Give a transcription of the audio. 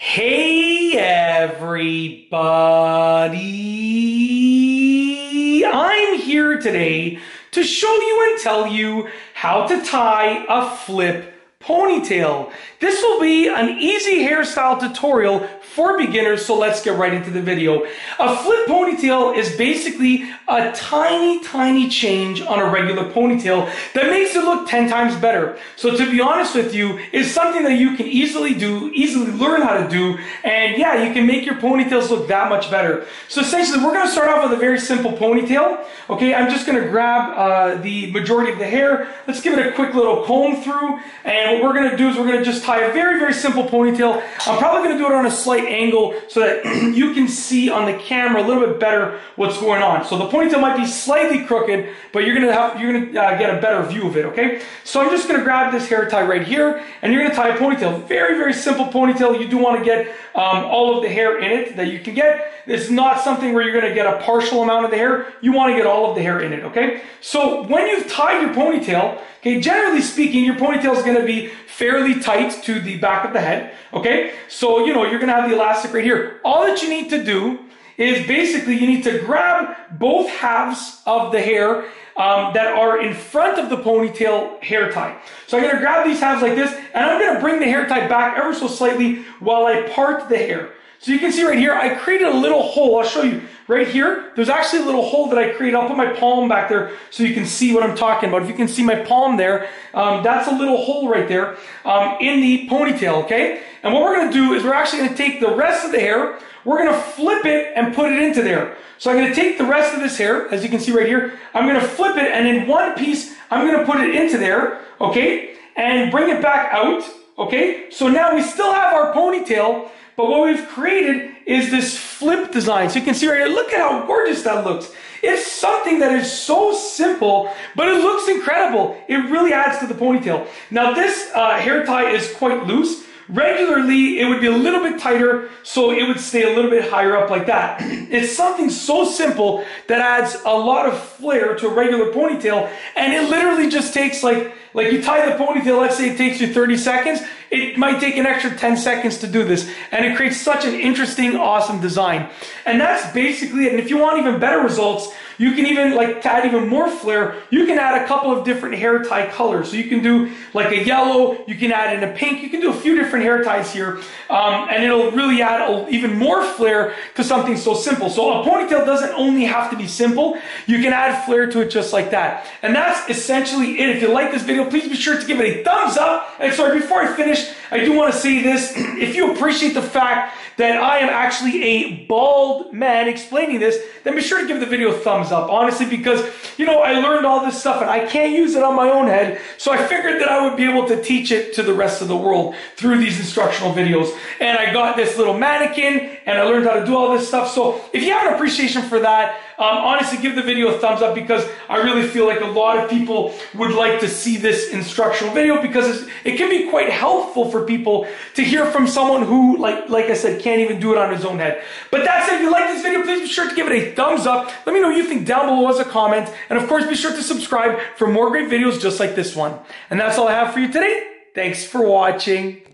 Hey everybody! I'm here today to show you and tell you how to tie a flip ponytail. This will be an easy hairstyle tutorial for beginners, so let's get right into the video. A flip ponytail is basically a tiny change on a regular ponytail that makes it look 10 times better. So to be honest with you, it's something that you can easily do, easily learn how to do, and yeah, you can make your ponytails look that much better. So essentially, we're going to start off with a very simple ponytail. Okay, I'm just going to grab the majority of the hair. Let's give it a quick little comb through, and what we're going to do is we're going to just tie a very simple ponytail. I'm probably going to do it on a slight angle so that you can see on the camera a little bit better what's going on. So the ponytail might be slightly crooked, but you're going to get a better view of it. Okay, so I'm just going to grab this hair tie right here, and you're going to tie a ponytail. Very simple ponytail. You do want to get all of the hair in it that you can get. It's not something where you're going to get a partial amount of the hair. You want to get all of the hair in it. Okay, so when you've tied your ponytail, okay, generally speaking, your ponytail is going to be fairly tight to the back of the head. Okay, so you're going to have the elastic right here. All that you need to do is basically you need to grab both halves of the hair that are in front of the ponytail hair tie. So I'm going to grab these halves like this, and I'm going to bring the hair tie back ever so slightly while I part the hair. So you can see right here, I created a little hole. I'll show you right here. There's actually a little hole that I created. I'll put my palm back there so you can see what I'm talking about. If you can see my palm there, that's a little hole right there in the ponytail, okay? And what we're going to do is we're actually going to take the rest of the hair, we're going to flip it and put it into there. So I'm going to take the rest of this hair, as you can see right here, I'm going to flip it, and in one piece, I'm going to put it into there, okay? And bring it back out, okay? So now we still have our ponytail, but what we've created is this flip design. So you can see right here, look at how gorgeous that looks. It's something that is so simple, but it looks incredible. It really adds to the ponytail. Now this hair tie is quite loose. Regularly, it would be a little bit tighter, so it would stay a little bit higher up like that. It's something so simple that adds a lot of flair to a regular ponytail, and it literally just takes like you tie the ponytail, let's say it takes you 30 seconds, it might take an extra 10 seconds to do this, and it creates such an interesting, awesome design. And that's basically it. And if you want even better results, you can even, to add even more flair, you can add a couple of different hair tie colors. So you can do like a yellow, you can add in a pink, you can do a few different hair ties here, and it'll really add even more flair to something so simple. So a ponytail doesn't only have to be simple, you can add flair to it just like that. And that's essentially it. If you like this video, please be sure to give it a thumbs up. And sorry, before I finish, I do want to say this. If you appreciate the fact that I am actually a bald man explaining this, then be sure to give the video a thumbs up, honestly, because, I learned all this stuff and I can't use it on my own head, so I figured that I would be able to teach it to the rest of the world through these instructional videos. And I got this little mannequin and I learned how to do all this stuff. So if you have an appreciation for that, honestly, give the video a thumbs up, because I really feel like a lot of people would like to see this instructional video, because it can be quite helpful for people to hear from someone who, like I said, can't even do it on his own head. But that's it. If you like this video, please be sure to give it a thumbs up. Let me know what you think down below as a comment. And of course, be sure to subscribe for more great videos just like this one. And that's all I have for you today. Thanks for watching.